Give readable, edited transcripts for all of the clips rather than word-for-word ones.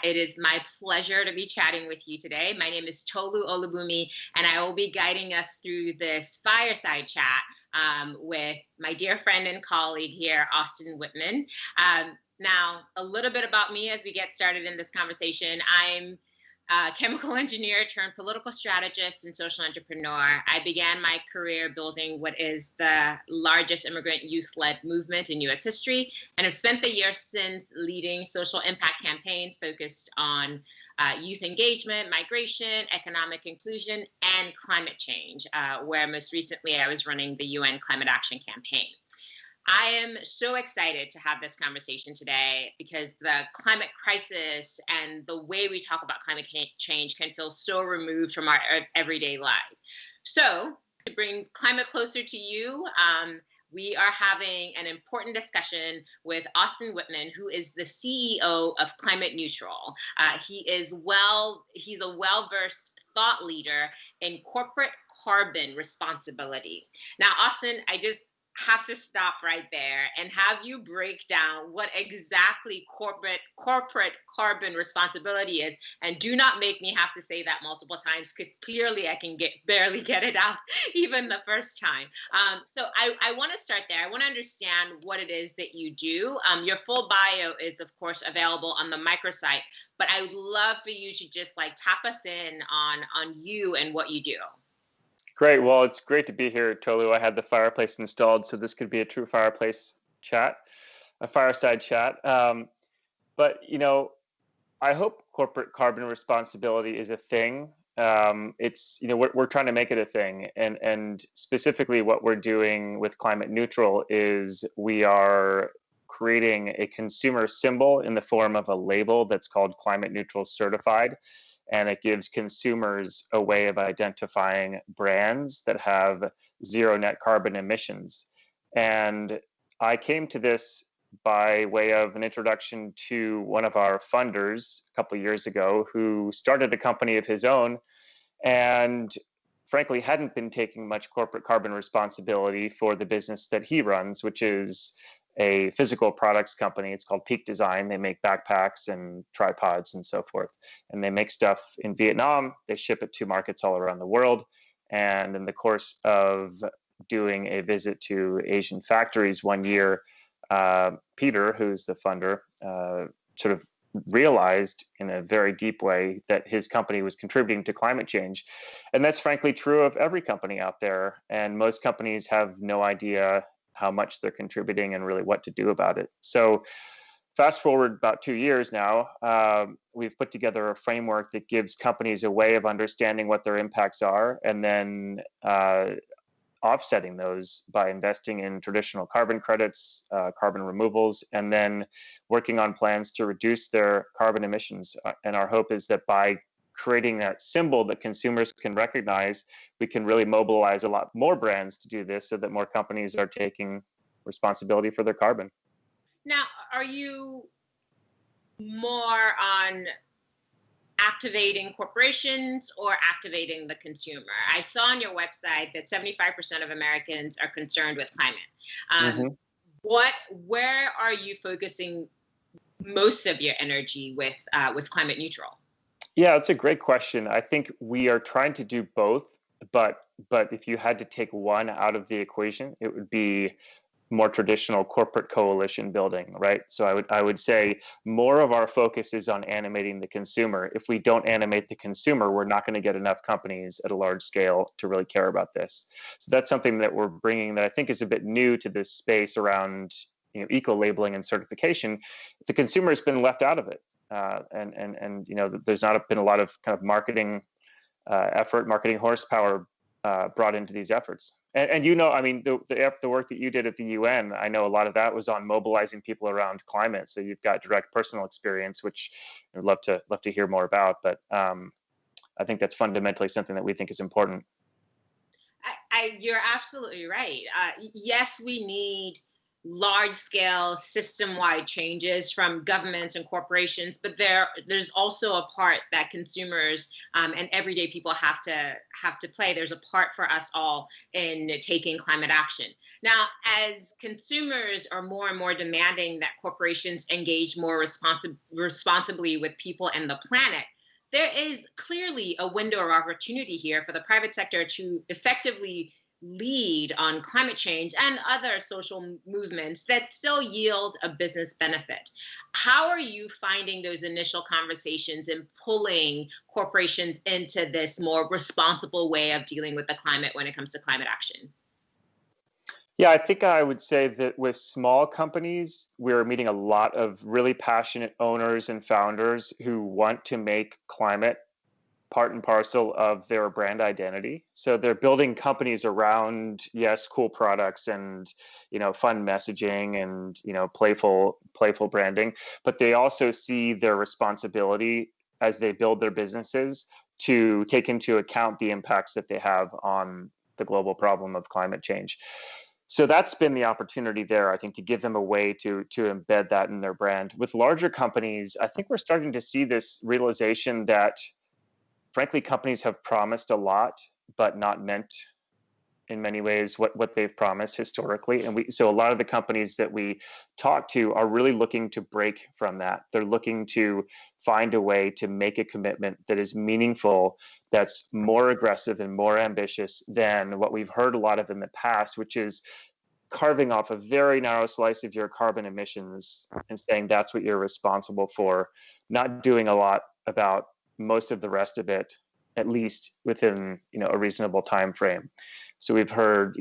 It is my pleasure to be chatting with you today. My name is Tolu Olubunmi, and I will be guiding us through this fireside chat with my dear friend and colleague here, Austin Whitman. Now, a little bit about me as we get started in this conversation. I'm a chemical engineer turned political strategist and social entrepreneur. I began my career building what is the largest immigrant youth-led movement in U.S. history, and have spent the years since leading social impact campaigns focused on youth engagement, migration, economic inclusion, and climate change, where most recently I was running the UN Climate Action Campaign. I am so excited to have this conversation today because the climate crisis and the way we talk about climate change can feel so removed from our everyday life. So to bring climate closer to you, we are having an important discussion with Austin Whitman, who is the CEO of Climate Neutral. He's a well-versed thought leader in corporate carbon responsibility. Now, Austin, I just have to stop right there and have you break down what exactly corporate carbon responsibility is, and do not make me have to say that multiple times, because clearly I can barely get it out even the first time. So I want to start there. I want to understand what it is that you do. Your full bio is of course available on the microsite, but I would love for you to just tap us in on you and what you do. Great. Well, it's great to be here, Tolu. I had the fireplace installed, so this could be a true fireplace chat, a fireside chat. But, I hope corporate carbon responsibility is a thing. We're trying to make it a thing. And specifically what we're doing with Climate Neutral is we are creating a consumer symbol in the form of a label that's called Climate Neutral Certified. And it gives consumers a way of identifying brands that have zero net carbon emissions. And I came to this by way of an introduction to one of our funders a couple of years ago, who started a company of his own and frankly hadn't been taking much corporate carbon responsibility for the business that he runs, which is a physical products company. It's called Peak Design. They make backpacks and tripods and so forth. And they make stuff in Vietnam. They ship it to markets all around the world. And in the course of doing a visit to Asian factories one year, Peter, who's the funder, sort of realized in a very deep way that his company was contributing to climate change. And that's frankly true of every company out there. And most companies have no idea how much they're contributing and really what to do about it. So fast forward about 2 years now, we've put together a framework that gives companies a way of understanding what their impacts are, and then offsetting those by investing in traditional carbon credits, carbon removals, and then working on plans to reduce their carbon emissions. And our hope is that by creating that symbol that consumers can recognize, we can really mobilize a lot more brands to do this so that more companies are taking responsibility for their carbon. Now, are you more on activating corporations or activating the consumer? I saw on your website that 75% of Americans are concerned with climate. Where are you focusing most of your energy with Climate Neutral? Yeah, that's a great question. I think we are trying to do both, but if you had to take one out of the equation, it would be more traditional corporate coalition building, right? So I would say more of our focus is on animating the consumer. If we don't animate the consumer, we're not going to get enough companies at a large scale to really care about this. So that's something that we're bringing that I think is a bit new to this space around eco-labeling and certification. The consumer has been left out of it. And there's not been a lot of kind of marketing marketing horsepower brought into these efforts. And the work that you did at the UN, I know a lot of that was on mobilizing people around climate. So you've got direct personal experience, which I'd love to hear more about. But I think that's fundamentally something that we think is important. You're absolutely right. Yes, we need large-scale, system-wide changes from governments and corporations, but there's also a part that consumers and everyday people have to play. There's a part for us all in taking climate action. Now, as consumers are more and more demanding that corporations engage more responsibly with people and the planet, there is clearly a window of opportunity here for the private sector to effectively lead on climate change and other social movements that still yield a business benefit. How are you finding those initial conversations and pulling corporations into this more responsible way of dealing with the climate when it comes to climate action? Yeah, I think I would say that with small companies, we're meeting a lot of really passionate owners and founders who want to make climate part and parcel of their brand identity. So they're building companies around, yes, cool products and, fun messaging and, playful branding, but they also see their responsibility as they build their businesses to take into account the impacts that they have on the global problem of climate change. So that's been the opportunity there, I think, to give them a way to embed that in their brand. With larger companies, I think we're starting to see this realization that frankly, companies have promised a lot, but not meant in many ways what they've promised historically. And so a lot of the companies that we talk to are really looking to break from that. They're looking to find a way to make a commitment that is meaningful, that's more aggressive and more ambitious than what we've heard a lot of in the past, which is carving off a very narrow slice of your carbon emissions and saying that's what you're responsible for, not doing a lot about most of the rest of it, at least within a reasonable time frame. So we've heard,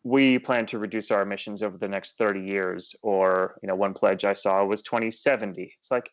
we plan to reduce our emissions over the next 30 years, or one pledge I saw was 2070. It's like,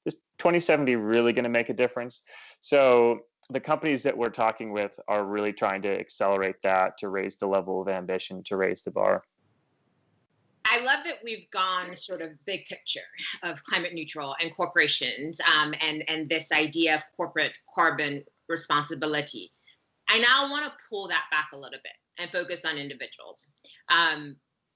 is 2070 really going to make a difference? So the companies that we're talking with are really trying to accelerate that, to raise the level of ambition, to raise the bar. I love that we've gone sort of big picture of climate neutral and corporations and this idea of corporate carbon responsibility. I now want to pull that back a little bit and focus on individuals.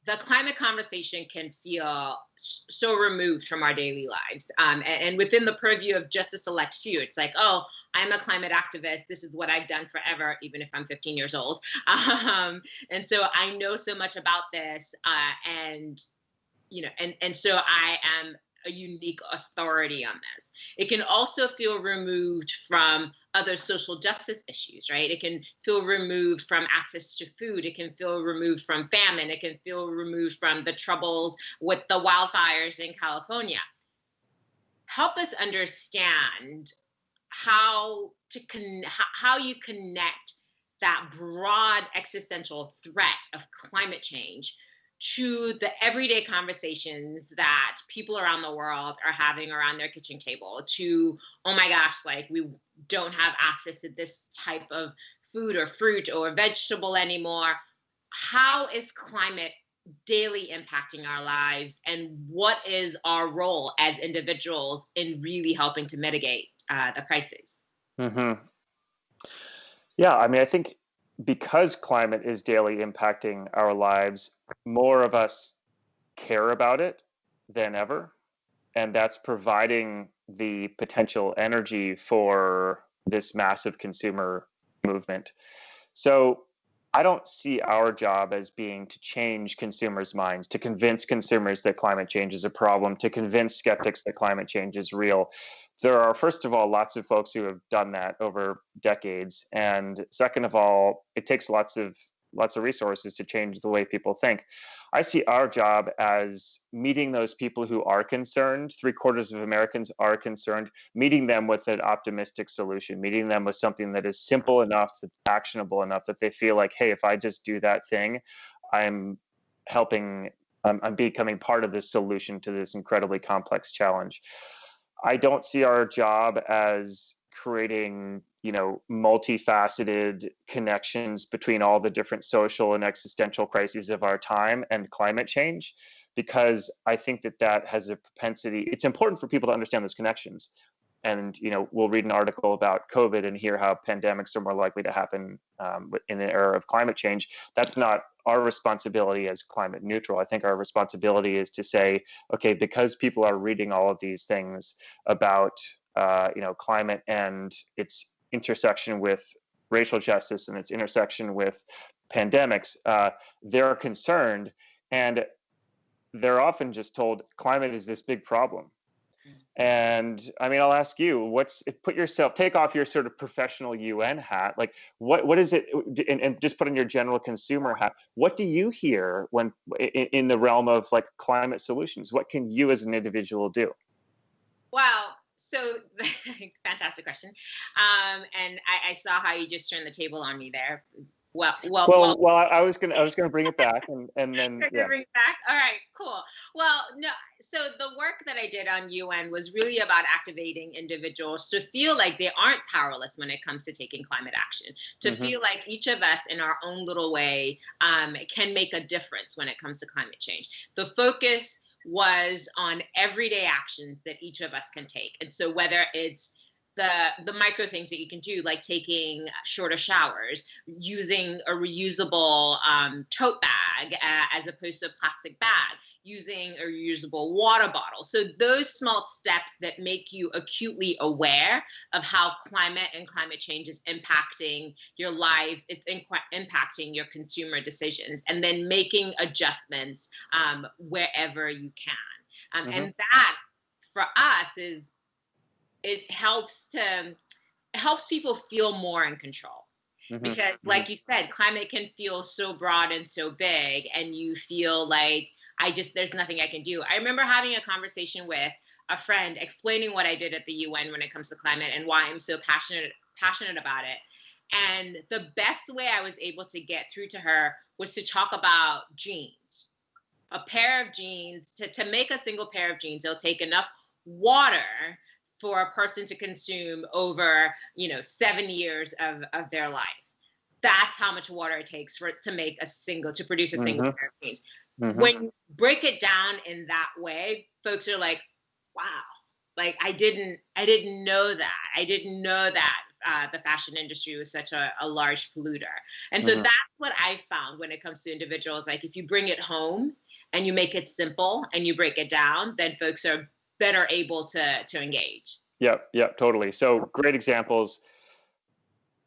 The climate conversation can feel so removed from our daily lives. And within the purview of just a select few, it's like, oh, I'm a climate activist. This is what I've done forever, even if I'm 15 years old. And so I know so much about this. And so I am a unique authority on this. It can also feel removed from other social justice issues, right? It can feel removed from access to food. It can feel removed from famine. It can feel removed from the troubles with the wildfires in California. Help us understand how you connect that broad existential threat of climate change to the everyday conversations that people around the world are having around their kitchen table, to, oh my gosh, like we don't have access to this type of food or fruit or vegetable anymore. How is climate daily impacting our lives, and what is our role as individuals in really helping to mitigate the crisis? Mm-hmm. Yeah, I think because climate is daily impacting our lives, more of us care about it than ever. And that's providing the potential energy for this massive consumer movement. So I don't see our job as being to change consumers' minds, to convince consumers that climate change is a problem, to convince skeptics that climate change is real. There are, first of all, lots of folks who have done that over decades. And second of all, it takes lots of resources to change the way people think. I see our job as meeting those people who are concerned. 3/4 of Americans are concerned, meeting them with an optimistic solution, meeting them with something that is simple enough, that's actionable enough, that they feel like, hey, if I just do that thing, I'm becoming part of this solution to this incredibly complex challenge. I don't see our job as creating, multifaceted connections between all the different social and existential crises of our time and climate change, because I think that has a propensity. It's important for people to understand those connections, and we'll read an article about COVID and hear how pandemics are more likely to happen in the era of climate change. That's not our responsibility as climate neutral. I think our responsibility is to say, okay, because people are reading all of these things about climate and its intersection with racial justice and its intersection with pandemics, they're concerned, and they're often just told climate is this big problem. And I mean, I'll ask you, take off your sort of professional UN hat. Like, what is it, and just put on your general consumer hat. What do you hear when in the realm of like climate solutions? What can you as an individual do? Wow. So fantastic question. And I saw how you just turned the table on me there. Well, I was gonna bring it back, and then yeah. Bring it back. All right, cool. Well, no. So the work that I did on UN was really about activating individuals to feel like they aren't powerless when it comes to taking climate action. To feel like each of us, in our own little way, can make a difference when it comes to climate change. The focus was on everyday actions that each of us can take, and so whether it's the micro things that you can do, like taking shorter showers, using a reusable tote bag as opposed to a plastic bag, using a reusable water bottle. So those small steps that make you acutely aware of how climate and climate change is impacting your lives, it's impacting your consumer decisions, and then making adjustments wherever you can. And that, for us, it helps people feel more in control. Because like you said, climate can feel so broad and so big, and you feel like there's nothing I can do. I remember having a conversation with a friend explaining what I did at the UN when it comes to climate and why I'm so passionate about it. And the best way I was able to get through to her was to talk about jeans. A pair of jeans, to make a single pair of jeans, it'll take enough water for a person to consume over, 7 years of their life. That's how much water it takes to produce a single pair of jeans. When you break it down in that way, folks are like, wow, like I didn't know that. I didn't know that the fashion industry was such a large polluter. And so that's what I found when it comes to individuals. Like, if you bring it home and you make it simple and you break it down, then folks are better able to engage. Yep, totally. So great examples.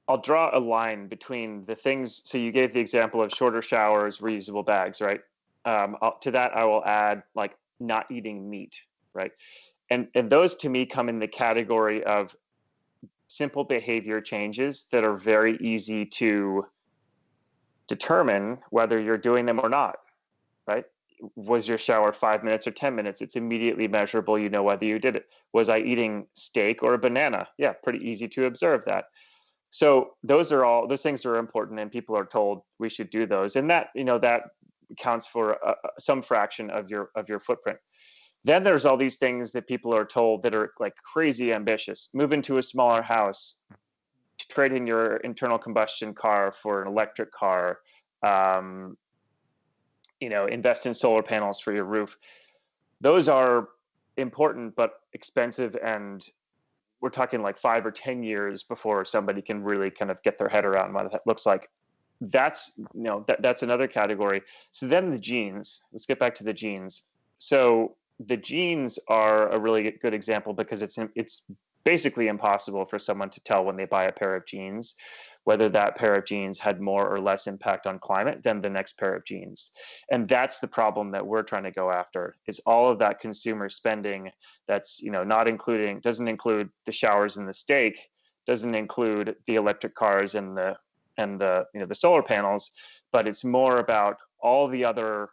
I'll draw a line between the things. So you gave the example of shorter showers, reusable bags, right? To that, I will add like not eating meat, right? And those to me come in the category of simple behavior changes that are very easy to determine whether you're doing them or not, right? Was your shower 5 minutes or 10 minutes? It's immediately measurable. You know whether you did it. Was I eating steak or a banana? Yeah, pretty easy to observe that. So those things are important, and people are told we should do those, and that that counts for some fraction of your footprint. Then there's all these things that people are told that are like crazy ambitious. Move into a smaller house, trade in your internal combustion car for an electric car. Invest in solar panels for your roof. Those are important but expensive, and we're talking like 5 or 10 years before somebody can really kind of get their head around what that looks like. That's that's another category. So then the jeans. Let's get back to the jeans. So the jeans are a really good example because it's basically impossible for someone to tell when they buy a pair of jeans whether that pair of jeans had more or less impact on climate than the next pair of jeans. And that's the problem that we're trying to go after, is all of that consumer spending that's, doesn't include the showers and the steak, doesn't include the electric cars and the solar panels, but it's more about all the other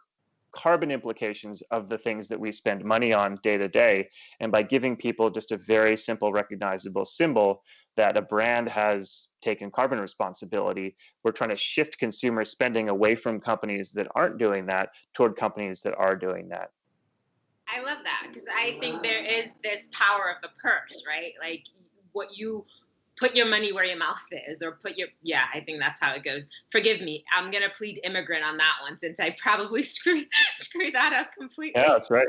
carbon implications of the things that we spend money on day to day. And by giving people just a very simple, recognizable symbol that a brand has taken carbon responsibility, we're trying to shift consumer spending away from companies that aren't doing that toward companies that are doing that. I love that, because I think there is this power of the purse, right? Like, what you put your money where your mouth is, or I think that's how it goes. Forgive me, I'm going to plead immigrant on that one, since I probably screwed that up completely. Yeah, that's right.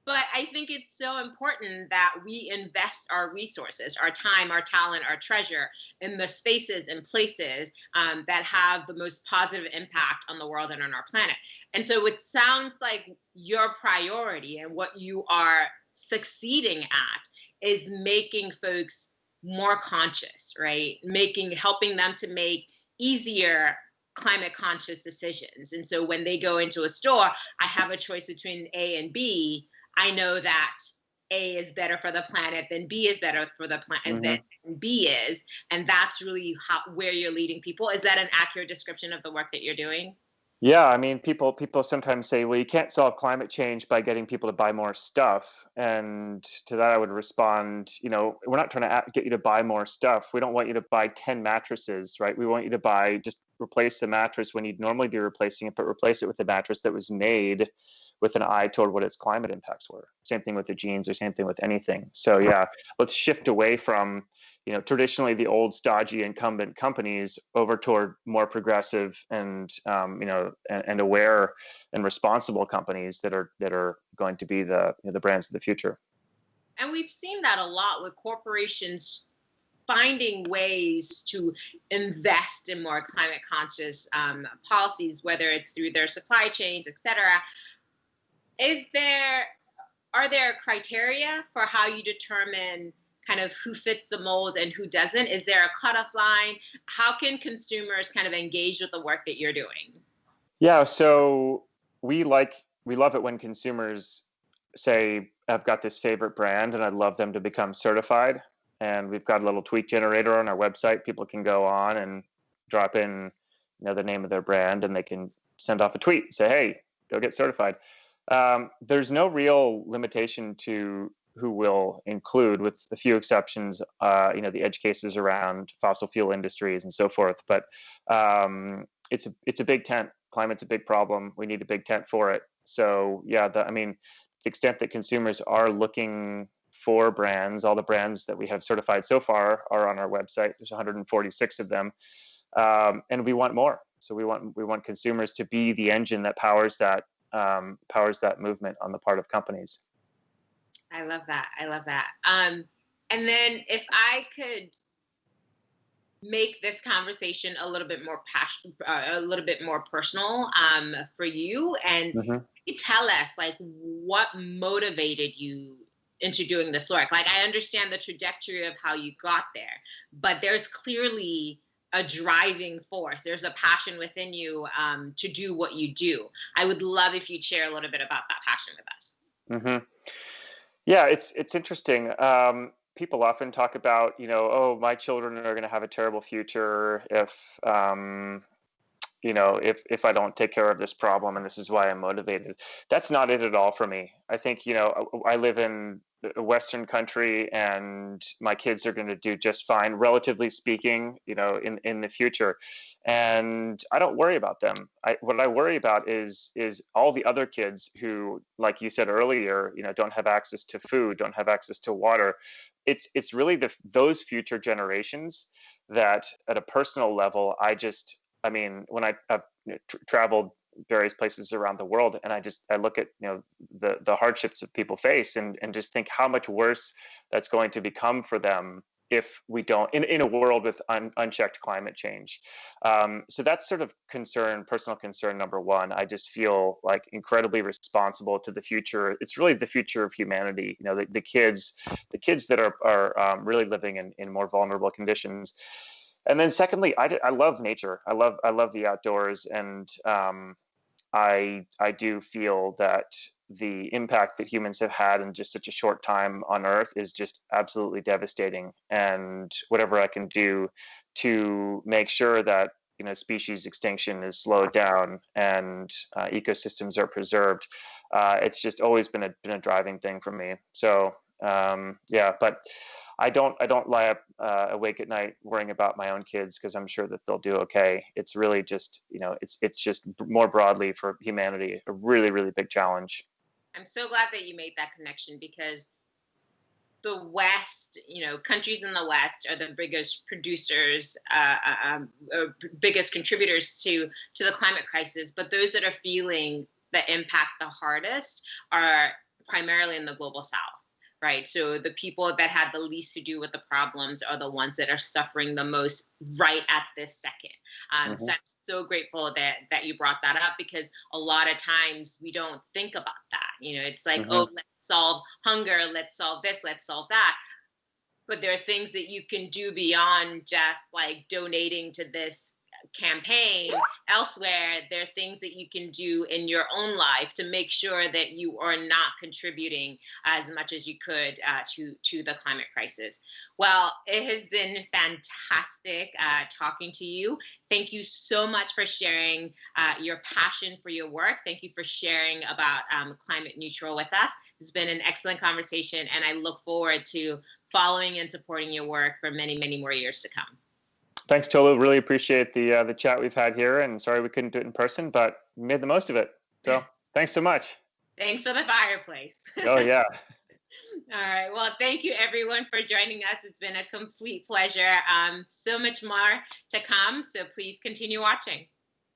But I think it's so important that we invest our resources, our time, our talent, our treasure in the spaces and places that have the most positive impact on the world and on our planet. And so it sounds like your priority and what you are succeeding at is making folks more conscious, right? Helping them to make easier climate conscious decisions. And so when they go into a store, I have a choice between A and B. I know that A is better for the planet than B is better for the planet than B is. And that's really where you're leading people. Is that an accurate description of the work that you're doing? Yeah, I mean, people sometimes say, well, you can't solve climate change by getting people to buy more stuff. And to that, I would respond, we're not trying to get you to buy more stuff. We don't want you to buy 10 mattresses, right? We want you to just replace the mattress when you'd normally be replacing it, but replace it with a mattress that was made with an eye toward what its climate impacts were. Same thing with the jeans, or same thing with anything. So yeah, let's shift away from traditionally the old stodgy incumbent companies over toward more progressive and and aware and responsible companies that are going to be the brands of the future. And we've seen that a lot with corporations finding ways to invest in more climate conscious policies, whether it's through their supply chains, et cetera. Are there criteria for how you determine kind of who fits the mold and who doesn't? Is there a cutoff line? How can consumers kind of engage with the work that you're doing? Yeah, so we love it when consumers say, I've got this favorite brand and I'd love them to become certified. And we've got a little tweet generator on our website. People can go on and drop in the name of their brand, and they can send off a tweet and say, hey, go get certified. There's no real limitation to who will include, with a few exceptions, the edge cases around fossil fuel industries and so forth. But it's a big tent. Climate's a big problem. We need a big tent for it. So yeah, the extent that consumers are looking for brands, all the brands that we have certified so far are on our website. There's 146 of them, and we want more. So we want consumers to be the engine that powers that movement on the part of companies. I love that. And then if I could make this conversation a little bit more a little bit more personal for you, and tell us like what motivated you into doing this work. Like, I understand the trajectory of how you got there, but there's clearly a driving force. There's a passion within you to do what you do. I would love if you'd share a little bit about that passion with us. Yeah, it's interesting. People often talk about, oh, my children are going to have a terrible future if I don't take care of this problem, and this is why I'm motivated. That's not it at all for me. I think, I live in a Western country, and my kids are going to do just fine, relatively speaking, in the future. And I don't worry about them. What I worry about is all the other kids who, like you said earlier, don't have access to food, don't have access to water. It's really those future generations that, at a personal level, when I've traveled various places around the world, and I look at the hardships that people face, and just think how much worse that's going to become for them if we don't, in a world with unchecked climate change. So that's sort of personal concern number one. I just feel like incredibly responsible to the future. It's really the future of humanity. The kids that are really living in more vulnerable conditions. And then secondly, I love nature. I love the outdoors, and I do feel that the impact that humans have had in just such a short time on Earth is just absolutely devastating. And whatever I can do to make sure that species extinction is slowed down and ecosystems are preserved, it's just always been a driving thing for me. So yeah, but I don't lie up awake at night worrying about my own kids, because I'm sure that they'll do okay. It's really just, it's just more broadly for humanity, a really, really big challenge. I'm so glad that you made that connection, because the West, countries in the West are the biggest producers, biggest contributors to the climate crisis. But those that are feeling the impact the hardest are primarily in the global south, right? So the people that had the least to do with the problems are the ones that are suffering the most right at this second. So I'm so grateful that you brought that up, because a lot of times we don't think about that. It's like, oh, let's solve hunger, let's solve this, let's solve that. But there are things that you can do beyond just like donating to this campaign elsewhere. There are things that you can do in your own life to make sure that you are not contributing as much as you could to the climate crisis. Well, it has been fantastic talking to you. Thank you so much for sharing your passion for your work. Thank you for sharing about climate neutral with us. It's been an excellent conversation, and I look forward to following and supporting your work for many, many more years to come. Thanks, Tolu. Really appreciate the chat we've had here, and sorry we couldn't do it in person, but we made the most of it. So thanks so much. Thanks for the fireplace. Oh, yeah. All right. Well, thank you everyone for joining us. It's been a complete pleasure. So much more to come. So please continue watching.